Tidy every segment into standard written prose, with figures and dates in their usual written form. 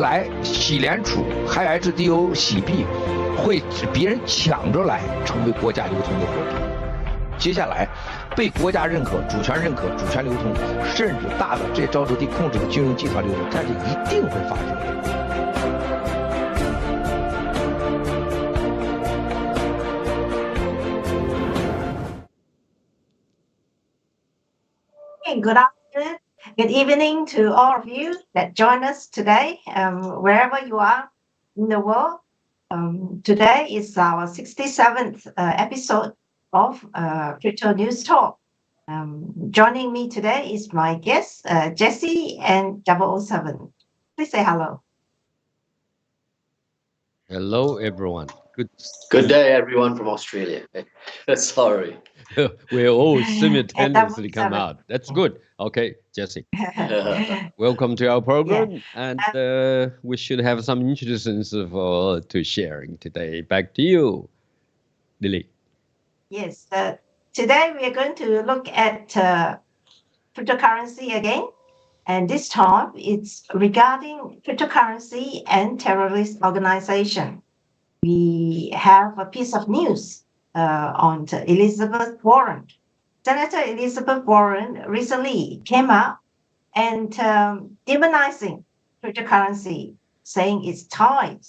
来洗联储还 HDO 洗币，会别人抢着来成为国家流通的货币。接下来被国家认可、主权认可、主权流通，甚至大的这沼泽地控制的金融集团流通，这是一定会发生的。Good afternoon, good evening to all of you that join us today, wherever you are in the world. Today is our 67th episode of Crypto News Talk. Joining me today is my guest, Jesse and 007. Please say hello. Hello, everyone. Good day, everyone from Australia. Sorry. We're all simultaneously come out. That's good. Okay, Jesse. Welcome to our program. And we should have some introductions to sharing today. Back to you, Lily. Yes. Today we are going to look at cryptocurrency again. And this time it's regarding cryptocurrency and terrorist organization. We have a piece of news on Elizabeth Warren. Senator Elizabeth Warren recently came out and demonizing cryptocurrency, saying it's tied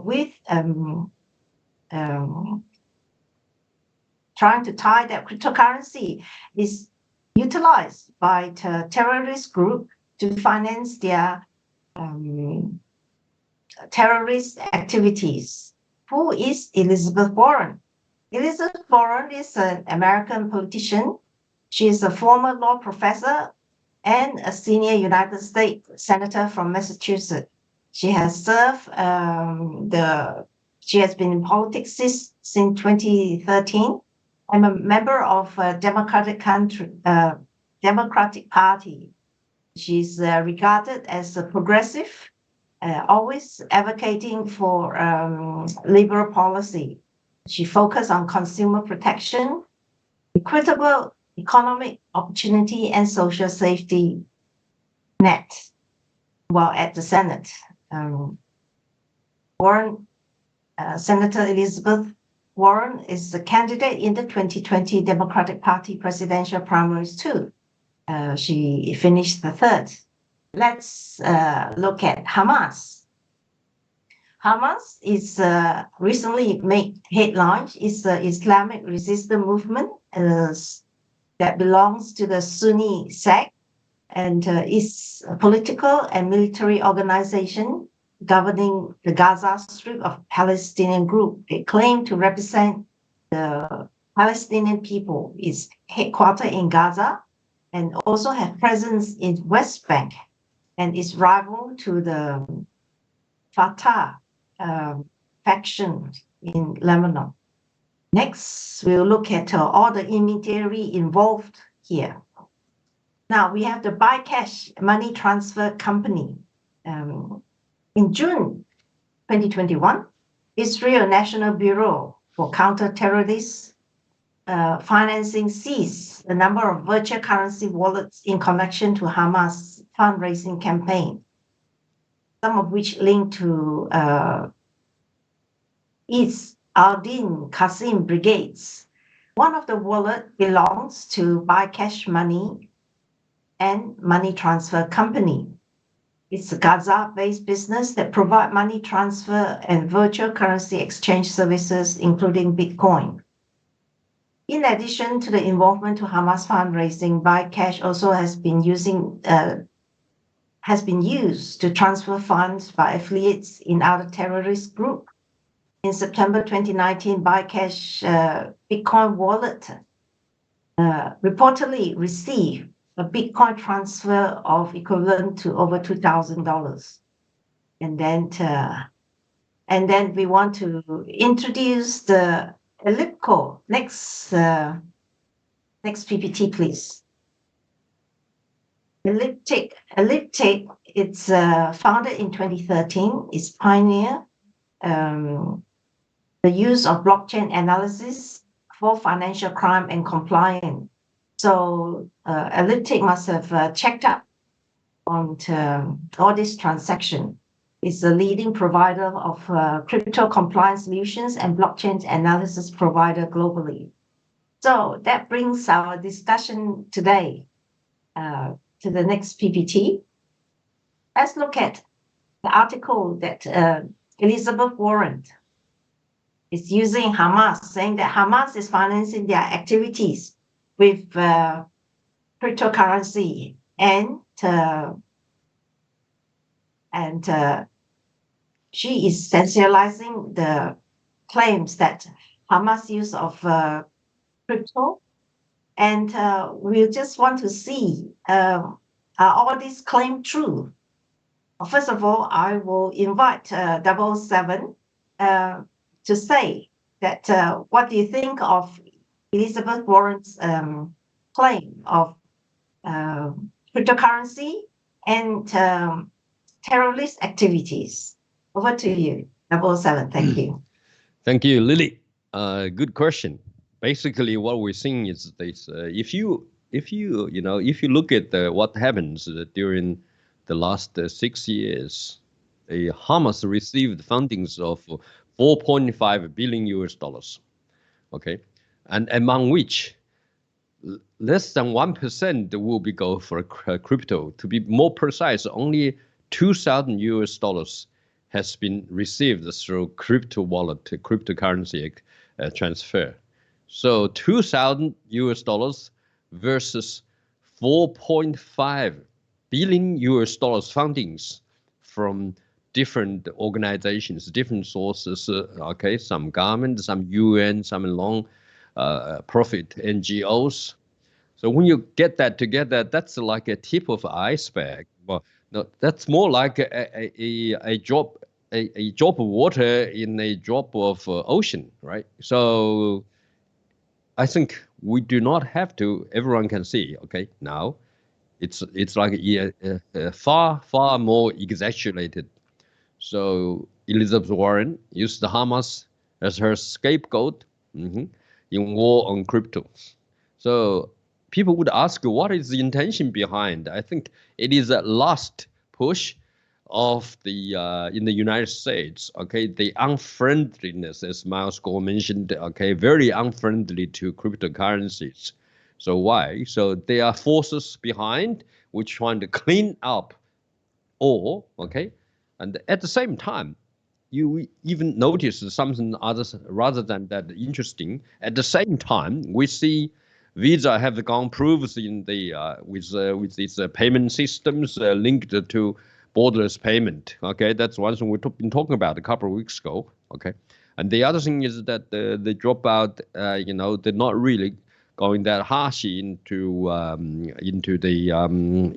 with trying to tie that cryptocurrency is utilized by the terrorist group to finance their terrorist activities. Who is Elizabeth Warren? Elizabeth Warren is an American politician. She is a former law professor and a senior United States senator from Massachusetts. She has served she has been in politics since 2013. I'm a member of Democratic Party. She's regarded as a progressive, always advocating for liberal policy. She focused on consumer protection, equitable economic opportunity, and social safety net while at the Senate. Senator Elizabeth Warren is the candidate in the 2020 Democratic Party presidential primaries too. She finished the third. Let's look at Hamas. Hamas is recently made headlines. It's an Islamic resistance movement that belongs to the Sunni sect and is a political and military organization governing the Gaza Strip of Palestinian group. They claim to represent the Palestinian people. It's headquartered in Gaza and also have presence in West Bank and is rival to the Fatah faction in Lebanon. Next, we'll look at all the intermediary involved here. Now, we have the Bycash money transfer company. In June 2021, Israel National Bureau for Counter-Terrorist Financing seized a number of virtual currency wallets in connection to Hamas fundraising campaign, some of which link to East al-Din Qasim brigades. One of the wallets belongs to Bycash Money and Money Transfer Company. It's a Gaza-based business that provides money transfer and virtual currency exchange services, including Bitcoin. In addition to the involvement to Hamas fundraising, Bycash also has been used to transfer funds by affiliates in other terrorist groups. In September 2019, Bycash Bitcoin wallet reportedly received a Bitcoin transfer of equivalent to over $2,000. And then we want to introduce the Ellipco. Next PPT, please. Elliptic, it's founded in 2013. It's pioneer the use of blockchain analysis for financial crime and compliance. So Elliptic must have checked up on all this transaction. is a leading provider of crypto compliance solutions and blockchain analysis provider globally. So that brings our discussion today to the next PPT. Let's look at the article that Elizabeth Warren is using Hamas, saying that Hamas is financing their activities with cryptocurrency, and she is sensationalizing the claims that Hamas use of crypto, and we just want to see are all these claims true? First of all, I will invite 777 to say that what do you think of Elizabeth Warren's claim of cryptocurrency and terrorist activities? Over to you, 777. Thank you. Thank you, Lily. Good question. Basically, what we're seeing is this: if you look at what happens during the last 6 years, Hamas received fundings of 4.5 billion US dollars. Okay, and among which less than 1% will be go for crypto. To be more precise, only 2,000 US dollars has been received through crypto wallet, cryptocurrency transfer. So 2,000 US dollars versus 4.5 billion US dollars fundings from different organizations, different sources. Okay, some government, some UN, some non-profit NGOs. So when you get that together, that's like a tip of iceberg. Well, no, that's more like a drop of water in a drop of ocean, right? So I think we do not have to. Everyone can see. Okay, now it's like far more exaggerated. So Elizabeth Warren used the Hamas as her scapegoat in war on crypto. So people would ask, what is the intention behind? I think it is a last push of the in the United States. Okay, the unfriendliness, as Miles Gore mentioned. Okay, very unfriendly to cryptocurrencies. So why? So there are forces behind which trying to clean up all. Okay, and at the same time, you even notice something others rather than that interesting. At the same time, we see Visa have gone proofs in the with these payment systems linked to borderless payment. Okay, that's one thing we've been talking about a couple of weeks ago. Okay, and the other thing is that the dropout, they're not really going that harsh into the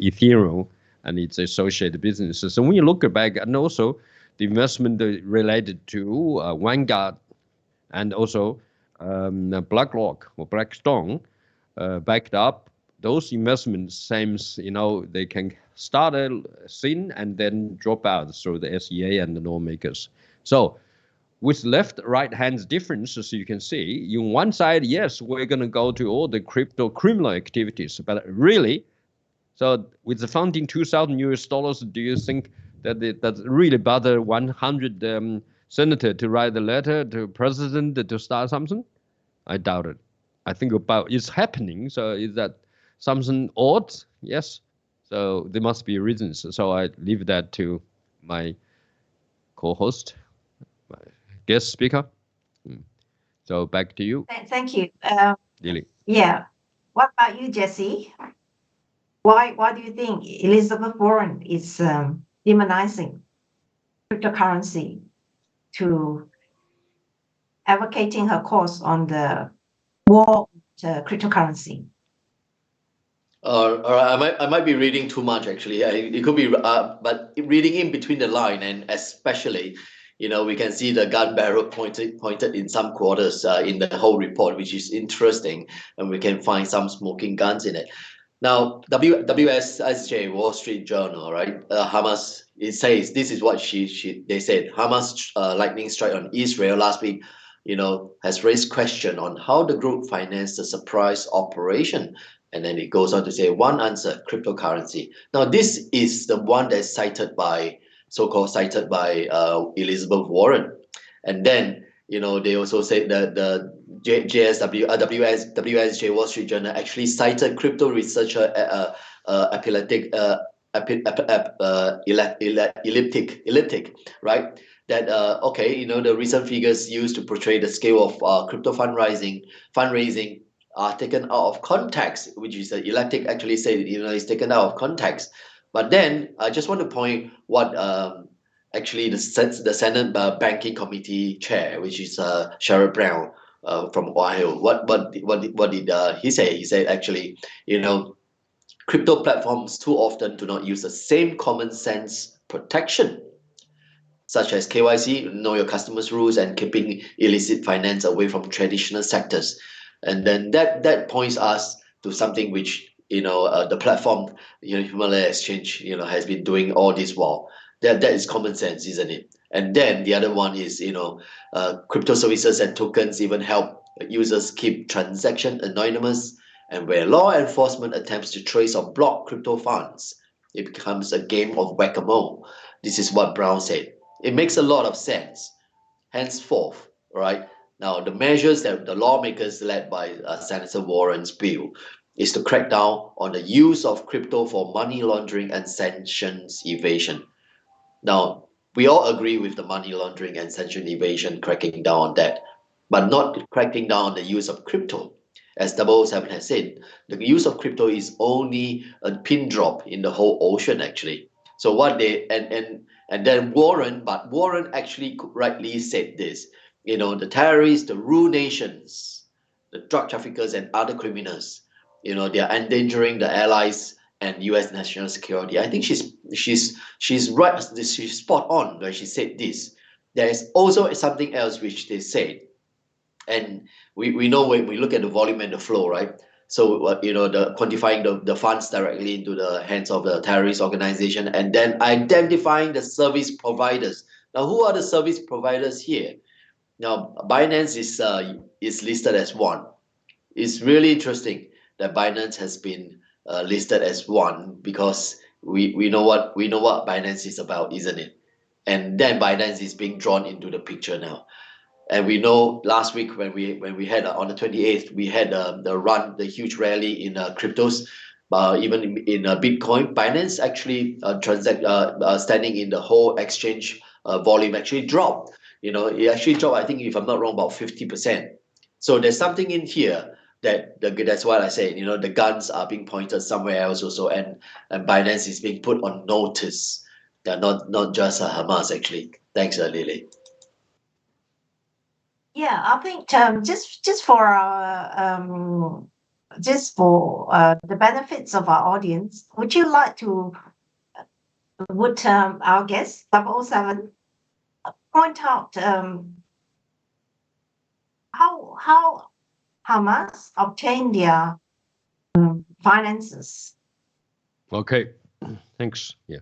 Ethereum and its associated businesses. So when you look back, and also the investment related to Vanguard and also BlackRock or Blackstone backed up those investments. Seems they can start thin and then drop out through the SEA and the lawmakers. So with left-right hands differences, you can see in one side, yes, we're going to go to all the crypto criminal activities, but really, so with the funding 2,000 US dollars, do you think that that really bother 100 senator to write a letter to president to start something? I doubt it. I think about it's happening. So is that something odd? Yes. So there must be reasons. So I leave that to my co-host, my guest speaker. So back to you. Thank you. Lily. Yeah. What about you, Jesse? Why do you think Elizabeth Warren is demonizing cryptocurrency to advocating her cause on the war to cryptocurrency? I might be reading too much actually. It could be, but reading in between the line, and especially, we can see the gun barrel pointed in some quarters in the whole report, which is interesting, and we can find some smoking guns in it. Now, WSJ, Wall Street Journal, right? Hamas, it says this is what they said. Hamas lightning strike on Israel last week, has raised question on how the group financed the surprise operation. And then it goes on to say one answer: cryptocurrency. Now, this is the one that's cited by so-called cited by Elizabeth Warren. And then, they also said that the WSJ Wall Street Journal actually cited crypto researcher Elliptic, right? That the recent figures used to portray the scale of crypto fundraising are taken out of context, which is Elliptic actually said is taken out of context. But then I just want to point what actually the Senate Banking Committee chair, which is Sherrod Brown from Ohio, what did he say? He said actually, crypto platforms too often do not use the same common sense protection, such as KYC, know your customers' rules, and keeping illicit finance away from traditional sectors. And then that points us to something which the platform Himalaya Exchange has been doing all this while. That is common sense, isn't it? And then the other one is crypto services and tokens even help users keep transaction anonymous, and where law enforcement attempts to trace or block crypto funds, it becomes a game of whack-a-mole. This is what Brown said. It makes a lot of sense. Henceforth, right now, the measures that the lawmakers led by Senator Warren's bill is to crack down on the use of crypto for money laundering and sanctions evasion. Now, we all agree with the money laundering and sanction evasion, cracking down on that, but not cracking down on the use of crypto. As 007 has said, the use of crypto is only a pin drop in the whole ocean, actually. So what they and then Warren actually rightly said this. The terrorists, the rude nations, the drug traffickers, and other criminals, they are endangering the allies and U.S. national security. I think she's right. She's spot on when she said this. There is also something else which they said, and we know when we look at the volume and the flow, right? So the quantifying the funds directly into the hands of the terrorist organization, and then identifying the service providers. Now, who are the service providers here? Now, Binance is listed as one. It's really interesting that Binance has been listed as one, because we know what Binance is about, isn't it? And then Binance is being drawn into the picture now. And we know last week when we had on the 28th, we had the huge rally in cryptos, even in Bitcoin. Binance actually standing in the whole exchange volume actually dropped. It actually dropped, I think, if I'm not wrong, about 50%. So there's something in here that's what I say. The guns are being pointed somewhere else also, and Binance is being put on notice. They're not just Hamas, actually. Thanks, Lily. Yeah, I think just for the benefits of our audience, would you like to our guest 007 point out how Hamas obtained their finances? Okay, thanks. Yeah.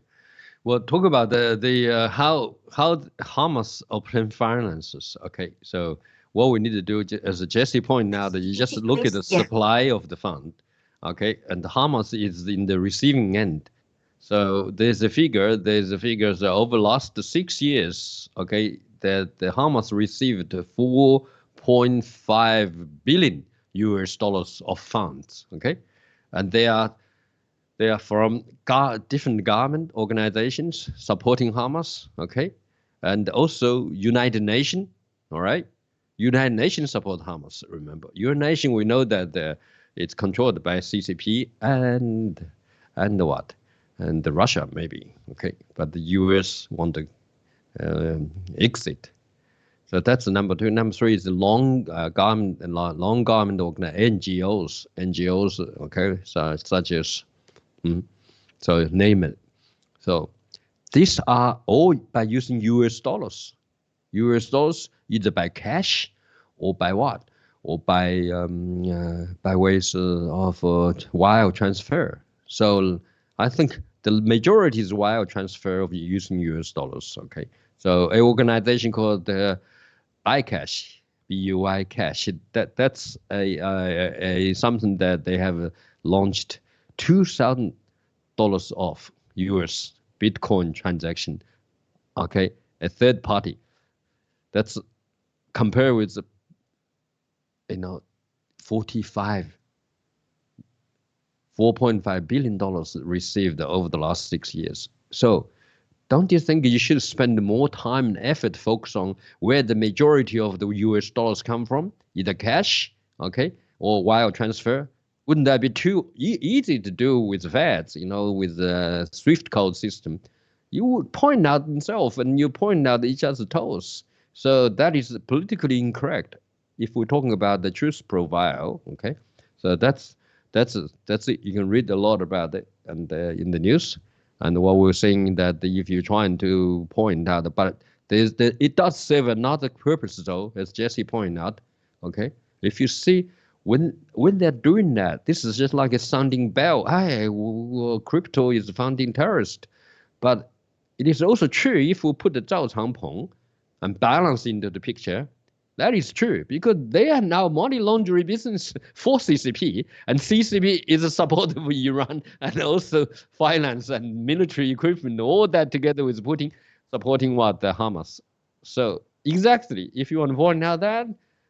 Well, talk about the how Hamas obtain finances. Okay, so what we need to do, as Jesse pointed out, that you just look at the supply of the fund. Okay, and Hamas is in the receiving end. So there's a figure. That over the last 6 years, okay, that the Hamas received $4.5 billion of funds. Okay, and they are from different government organizations supporting Hamas, okay? And also United Nations, all right? United Nations support Hamas, remember. United Nations, we know that it's controlled by CCP and what? And Russia, maybe, okay? But the US want to exit. So that's the number two. Number three is the long government NGOs, okay? So such as so name it. So these are all by using US dollars. US dollars either by cash or by what? Or by ways of wire transfer. So I think the majority is wire transfer of using US dollars. Okay. So an organization called iCash, BUI Cash. That's a something that they have launched. $2,000 off US Bitcoin transaction Okay, a third party. That's compared with, 4.5 billion dollars received over the last 6 years. So don't you think you should spend more time and effort focus on where the majority of the US dollars come from, either cash, okay, or wire transfer? Wouldn't that be too easy to do with VADs, with the SWIFT code system? You would point out themselves and you point out each other's toes. So that is politically incorrect if we're talking about the truth profile, okay? So that's it. You can read a lot about it and in the news. And what we're saying that if you're trying to point out, but it does serve another purpose though, as Jesse pointed out. Okay, if you see when they're doing that, this is just like a sounding bell. Hey, crypto is funding terrorist, but it is also true if we put the Zhao Changpeng and balance into the picture. That is true because they are now money laundering business for CCP, and CCP is a supporter of Iran and also finance and military equipment, all that together with Putin, supporting what? The Hamas. So exactly, if you want to point out that,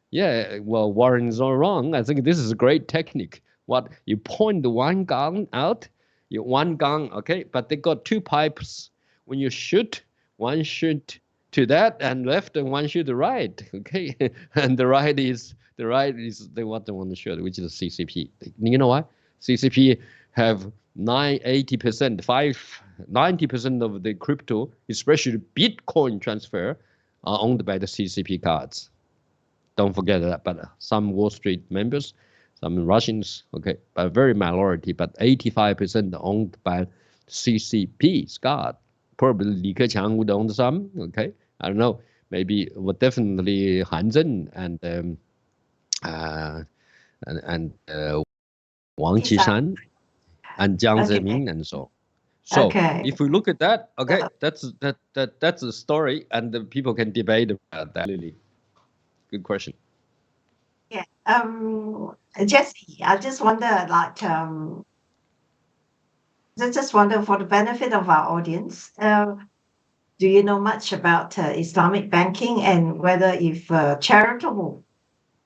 yeah, well, Warren is all wrong. I think this is a great technique. What you point the one gun out, one gun, okay, but they got two pipes. When you shoot, one shoot to that and left and one shoot the right, okay, and the right is what they want to shoot, which is CCP. You know what? CCP have 90% of the crypto, especially Bitcoin transfer, are owned by the CCP cards. Don't forget that. But some Wall Street members, some Russians, okay, but very minority, but 85% owned by CCP's card. Probably Li Keqiang would own some, okay. I don't know. Maybe, well, definitely Han Zheng and Wang Qishan and Jiang Zemin and so. So if we look at that, okay, that's a story, and the people can debate about that. Really, good question. Yeah, Jesse, I just wonder, for the benefit of our audience, do you know much about Islamic banking and whether if charitable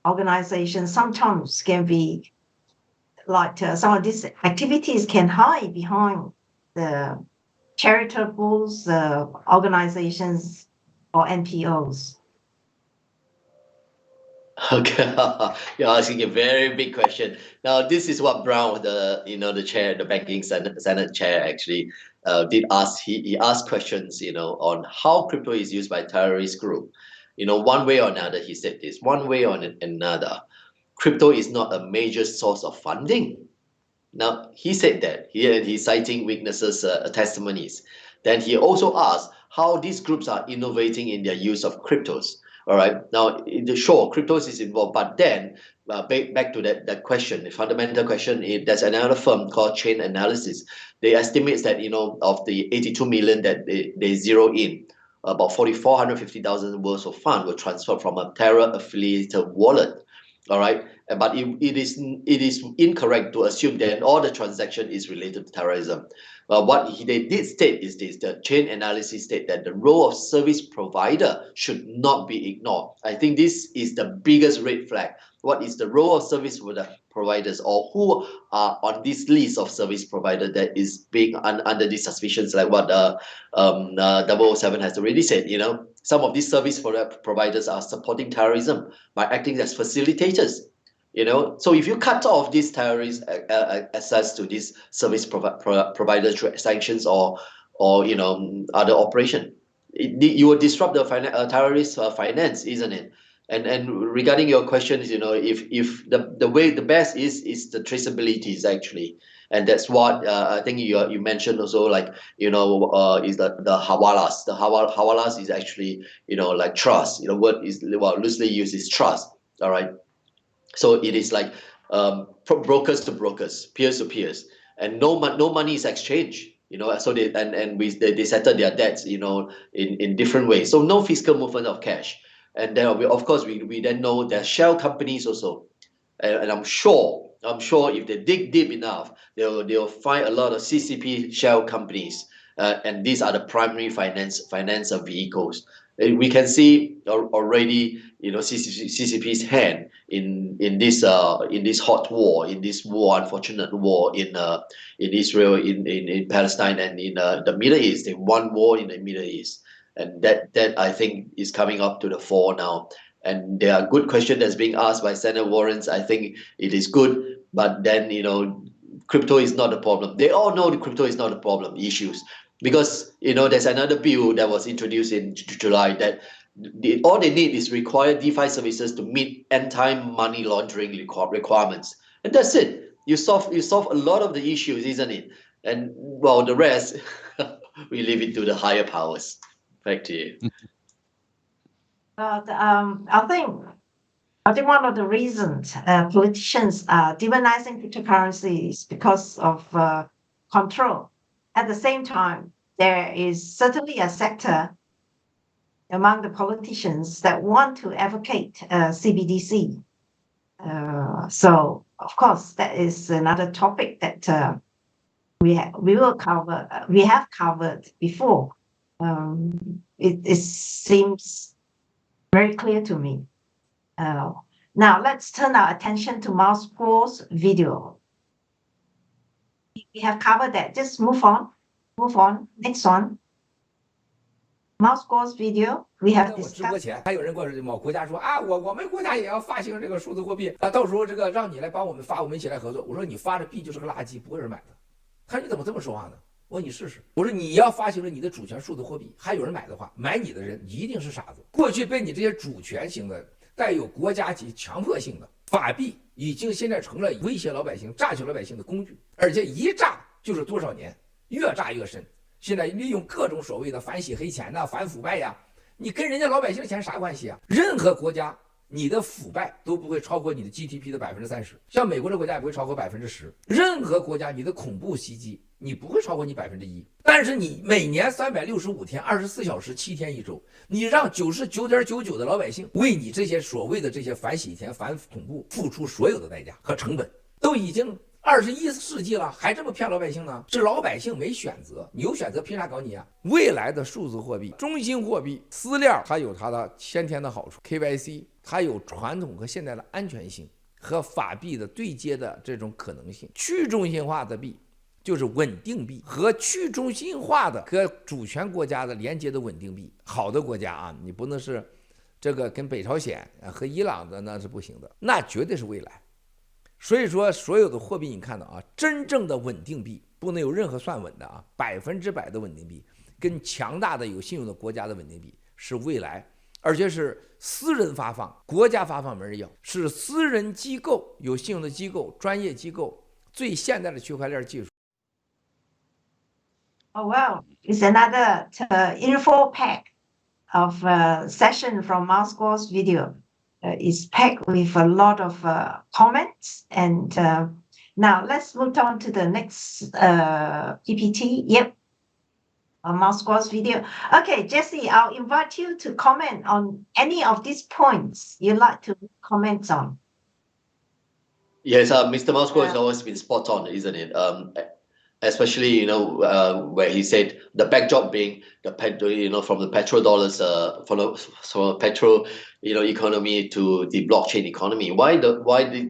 organizations sometimes can be some of these activities can hide behind the charitable organizations or NPOs? Okay, you're asking a very big question. Now, this is what Brown, the chair, the banking Senate chair, actually did ask. He asked questions, on how crypto is used by terrorist group. One way or another, he said this. One way or another, crypto is not a major source of funding. Now, he said that here, and he's citing witnesses' testimonies. Then he also asked how these groups are innovating in their use of cryptos. All right. Now, sure, cryptos is involved, but then back to that question, the fundamental question. There's another firm called Chain Analysis. They estimate that of the 82 million that they zero in, about 450,000 worth of funds were transferred from a terror-affiliated wallet. All right, but it is incorrect to assume that all the transaction is related to terrorism. What they did state is this: the Chain Analysis state that the role of service provider should not be ignored. I think this is the biggest red flag. What is the role of service providers, or who are on this list of service provider that is being under these suspicions, like what 007 has already said? Some of these service providers are supporting terrorism by acting as facilitators. So if you cut off these terrorist access to these service provider sanctions or other operation, you will disrupt the terrorist finance, isn't it? And regarding your questions, if the best is the traceability actually, and that's what I think you mentioned also, like is the hawalas. The hawalas is actually like trust. What is loosely used is trust. All right. So it is like brokers to brokers, peers to peers, and no money is exchanged. So they settle their debts, in different ways. So no fiscal movement of cash, and then of course we then know there are shell companies also, and I'm sure if they dig deep enough, they'll find a lot of CCP shell companies, and these are the primary finance vehicles. We can see already, CCP's hand in this hot war, in this war, unfortunate war in Israel, in Palestine, and in the Middle East. They won war in the Middle East, and that I think is coming up to the fore now. And there are good questions that's being asked by Senator Warren. I think it is good, but then crypto is not the problem. They all know the crypto is not the problem issues. Because there's another bill that was introduced in July that all they need is require DeFi services to meet anti-money laundering requirements, and that's it. You solve a lot of the issues, isn't it? And well, the rest we leave it to the higher powers. Back to you. I think one of the reasons politicians are demonizing cryptocurrency is because of control. At the same time, there is certainly a sector among the politicians that want to advocate CBDC. So, of course, that is another topic that we will cover. We have covered before. It seems very clear to me. Now, let's turn our attention to Moscow's video. We have covered that. Just move on. Next one. Moscow's video. We have 我直播前还有人跟某国家说啊，我们国家也要发行这个数字货币啊，到时候这个让你来帮我们发，我们一起来合作。我说你发的币就是个垃圾，不会有人买的。他说你怎么这么说话呢？我说你试试。我说你要发行了你的主权数字货币，还有人买的话，买你的人一定是傻子。过去被你这些主权型的、带有国家级强迫性的法币，已经现在成了威胁老百姓、榨取老百姓的工具，而且一榨就是多少年，越榨越深。现在利用各种所谓的反洗黑钱呐、反腐败呀，你跟人家老百姓的钱啥关系啊？任何国家你的腐败都不会超过你的 GDP 的30%，像美国这国家也不会超过10%。任何国家你的恐怖袭击，你不会超过你1%。但是你每年365天，24小时7天1周，你让99.99%的老百姓为你这些所谓的这些反洗钱、反恐怖付出所有的代价和成本，都已经21世纪了，还这么骗老百姓呢？是老百姓没选择，你有选择，凭啥搞你啊？未来的数字货币、中心货币、私链，它有它的先天的好处 ，KYC， 它有传统和现代的安全性和法币的对接的这种可能性。去中心化的币就是稳定币，和去中心化的和主权国家的连接的稳定币。好的国家啊，你不能是这个跟北朝鲜和伊朗的那是不行的，那绝对是未来。所以说，所有的货币你看到啊，真正的稳定币不能有任何算稳的啊，100%的稳定币，跟强大的有信用的国家的稳定币是未来，而且是私人发放，国家发放没人要，是私人机构、有信用的机构、专业机构，最现代的区块链技术。Oh wow, it's another info pack of session from Moscow's video. Is packed with a lot of comments, and now let's move on to the next PPT. Yep, Moscow's video. Okay, Jesse, I'll invite you to comment on any of these points you'd like to comment on. Yes, Mr. Moscow has always been spot on, isn't it? Especially where he said the backdrop being the from the petrodollars from petrol economy to the blockchain economy. Why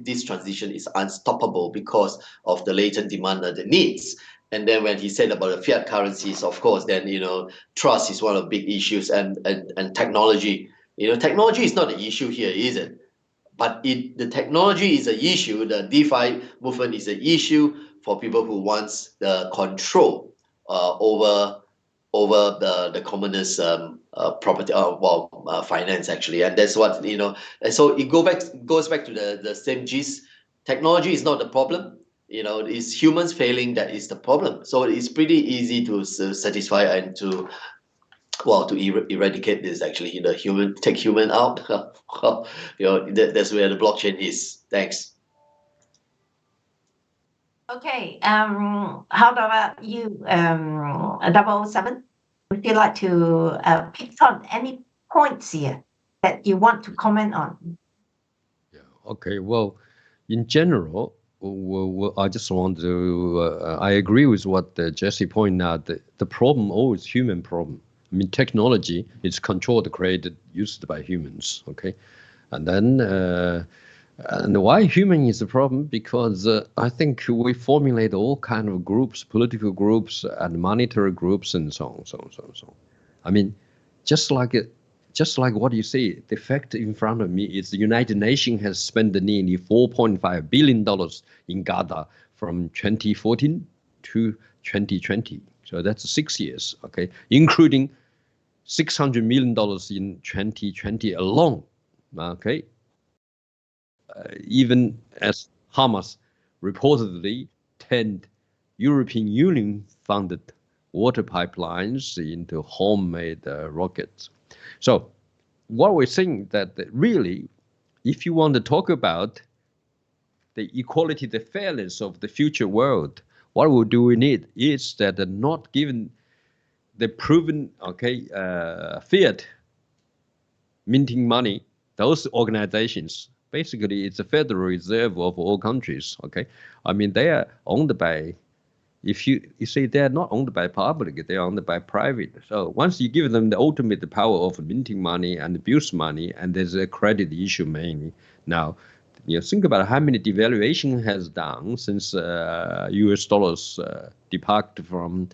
this transition is unstoppable? Because of the latent demand and the needs. And then when he said about the fiat currencies, of course, then trust is one of the big issues, and technology. Technology is not the issue here, is it? But the technology is an issue. The DeFi movement is an issue for people who wants the control over the commoners' property, finance actually, and that's what And so it goes back to the same gist. Technology is not the problem. It's humans failing that is the problem. So it's pretty easy to satisfy and to eradicate this actually. Take human out. That's where the blockchain is. Thanks. Okay, how about you, 007? Would you like to pick on any points here that you want to comment on? Yeah. Okay. Well, in general, Well, I just want to, I agree with what Jesse pointed out. The problem always human problem. I mean, technology is controlled, created, used by humans, okay? And then, and why human is the problem? Because I think we formulate all kind of groups, political groups and monetary groups and so on, so on, so on, so on. I mean, just like what you say, the fact in front of me is the United Nations has spent nearly $4.5 billion in Gaza from 2014 to 2020. So that's 6 years, okay, including $600 million in 2020 alone, okay? Even as Hamas reportedly 10 European Union funded water pipelines into homemade rockets. So what we're saying that really, if you want to talk about the equality, the fairness of the future world, what we need is that not given the proven, okay, fiat minting money, those organizations, basically it's a Federal Reserve of all countries, okay? I mean, they are owned by, if you say they're not owned by public, they're owned by private. So once you give them the ultimate power of minting money and abuse money, and there's a credit issue mainly. Now, you know, think about how many devaluation has done since US dollars detached from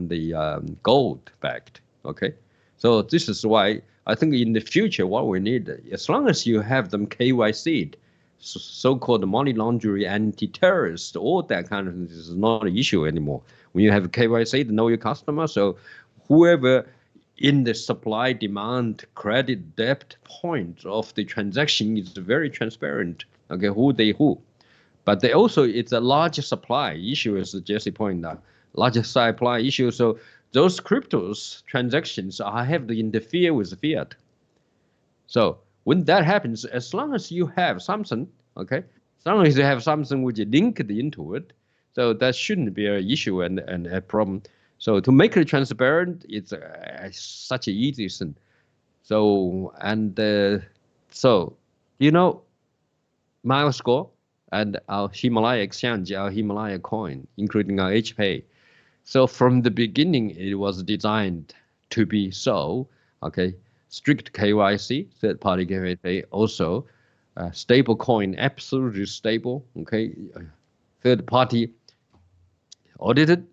the gold backed, okay? So this is why I think in the future, what we need, as long as you have them KYC'd, so-called money laundering, anti-terrorist, all that kind of thing is not an issue anymore. When you have KYC, to know your customer, so whoever in the supply, demand, credit, debt point of the transaction is very transparent. Okay, who. But they also, it's a larger supply issue, as Jesse pointed out, larger supply issue. So those cryptos transactions have to interfere with fiat. So when that happens, as long as you have something, okay, as long as you have something which is linked into it, so that shouldn't be an issue and a problem. So to make it transparent, it's such an easy thing. So, and so, you know, MileScore and our Himalaya exchange, our Himalaya coin, including our HPay. So from the beginning, it was designed to be so, okay, strict KYC, third-party KYC, also stable coin, absolutely stable, okay, third-party audited,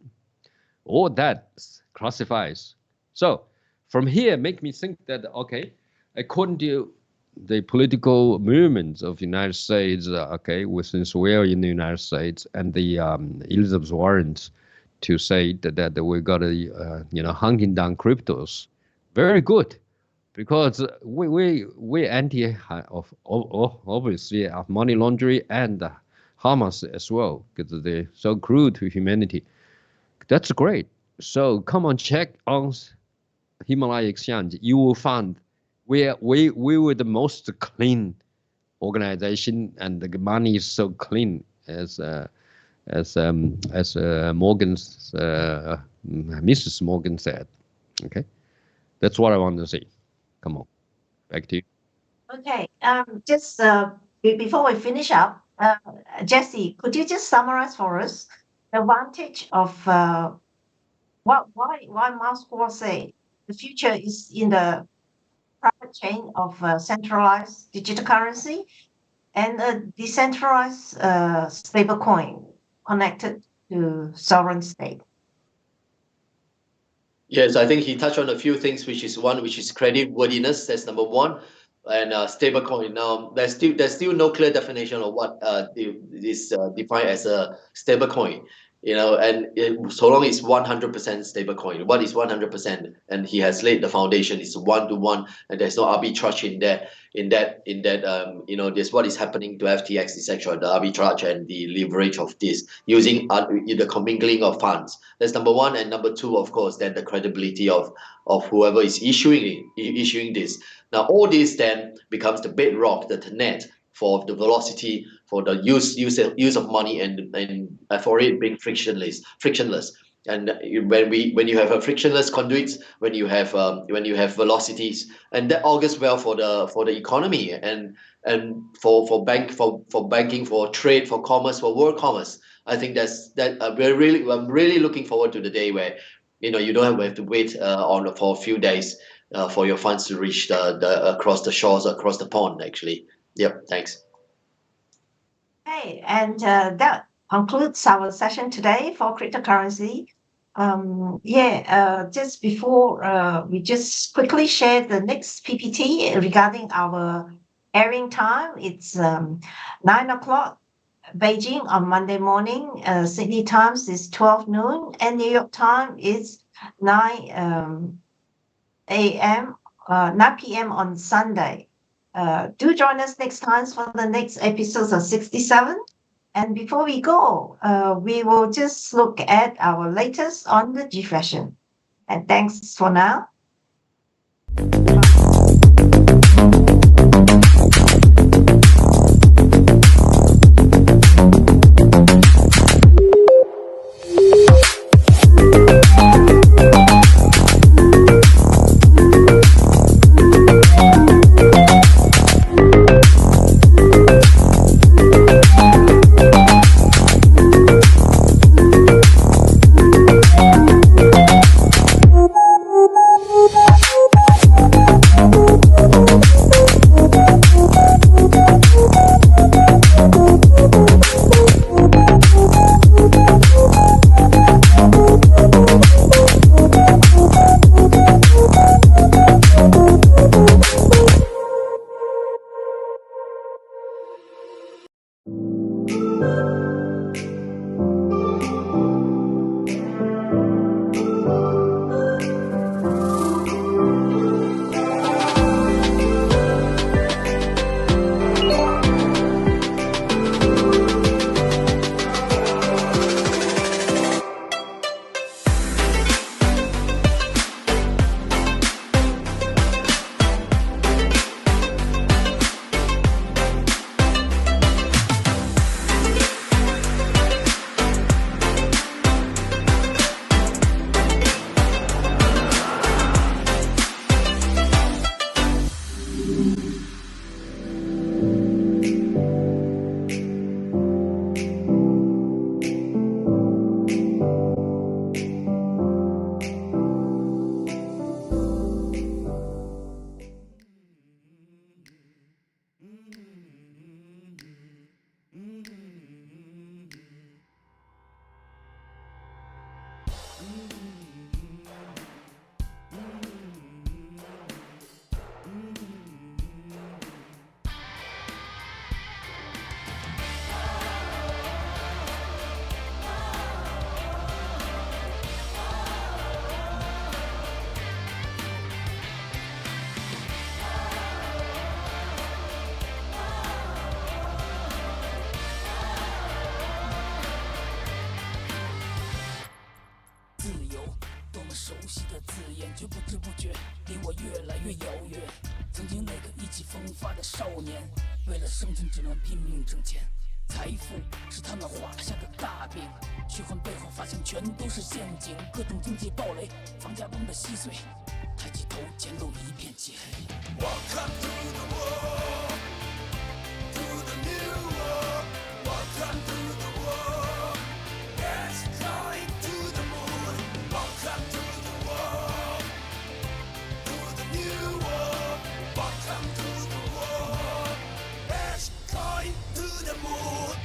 all that classifies. So from here, make me think that, okay, according to the political movements of the United States, okay, since we are in the United States, and the Elizabeth Warrens to say that we got to, you know, hunting down cryptos, very good, because we anti of obviously of money laundering and Hamas as well, because they're so cruel to humanity. That's great. So come on, check on Himalaya Exchange. You will find we were the most clean organization, and the money is so clean as Morgan's Mrs. Morgan said. Okay, that's what I want to see. Come on, back to you. Okay. Just before we finish up, Jesse, could you just summarize for us the advantage of why MileScore say the future is in the private chain of centralized digital currency and a decentralized stablecoin connected to sovereign state? Yes, I think he touched on a few things, which is credit worthiness. That's number one, and stablecoin. Now, there's still no clear definition of what is defined as a stablecoin. You know, and so long it's 100% stablecoin. What is 100%? And he has laid the foundation. It's 1-to-1, and there's no arbitrage in that. You know, this what is happening to FTX, etc. The arbitrage and the leverage of this using the commingling of funds. That's number one, and number two, of course, then the credibility of whoever is issuing this. Now, all this then becomes the bedrock, the net for the velocity, for the use of money, and for it being frictionless. And when you have a frictionless conduits, when you have velocities, and that augurs well for the economy and for banking, for trade, for commerce, for world commerce. I think I'm really looking forward to the day where you don't have to wait for a few days for your funds to reach across the shores, across the pond. Actually, yep. Thanks. Okay, and that concludes our session today for cryptocurrency. Just before we just quickly share the next PPT regarding our airing time. It's 9 o'clock Beijing on Monday morning. Sydney times is 12 noon, and New York time is 9 p.m. on Sunday. Do join us next time for the next episodes of 67. And before we go, we will just look at our latest on the G-Fashion. And thanks for now.熟悉的字眼，却不知不觉离我越来越遥远。曾经那个意气风发的少年，为了生存只能拼命挣钱。财富是他们画下的大饼，虚幻背后发现全都是陷阱。各种经济暴雷，房价崩得稀碎，抬起头前路一片漆黑。Welcome to the world, to the new world. Welcome to the world, it's going to the moon. Welcome to the world, to the new world. Welcome to the world, it's going to the moon.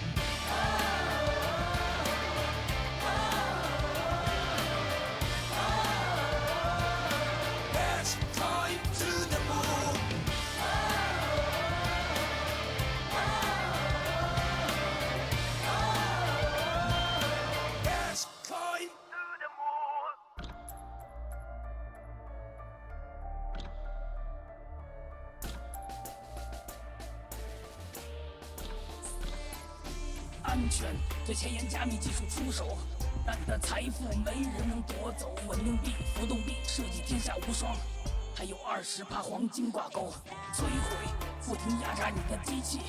It's going to the moon. It's going to the moon. 安全对前沿加密技术出手，但你的财富没人能夺走。稳定币、浮动币设计天下无双。还有20%黄金挂钩，摧毁不停压榨你的机器，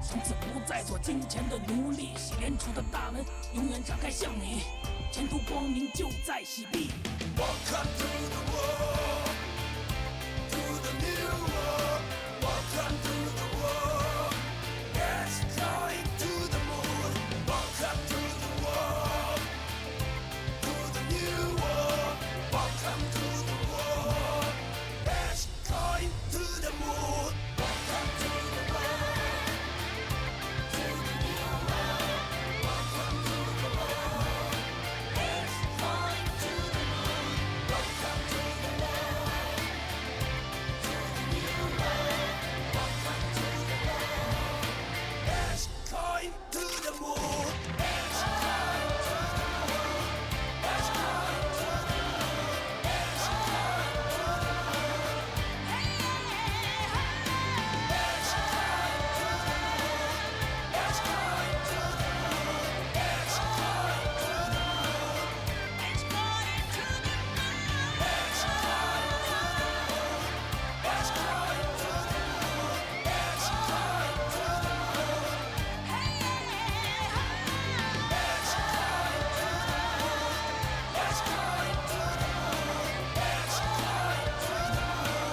从此不再做金钱的奴隶。洗脸处的大门永远敞开向你，前途光明就在洗币。Welcome to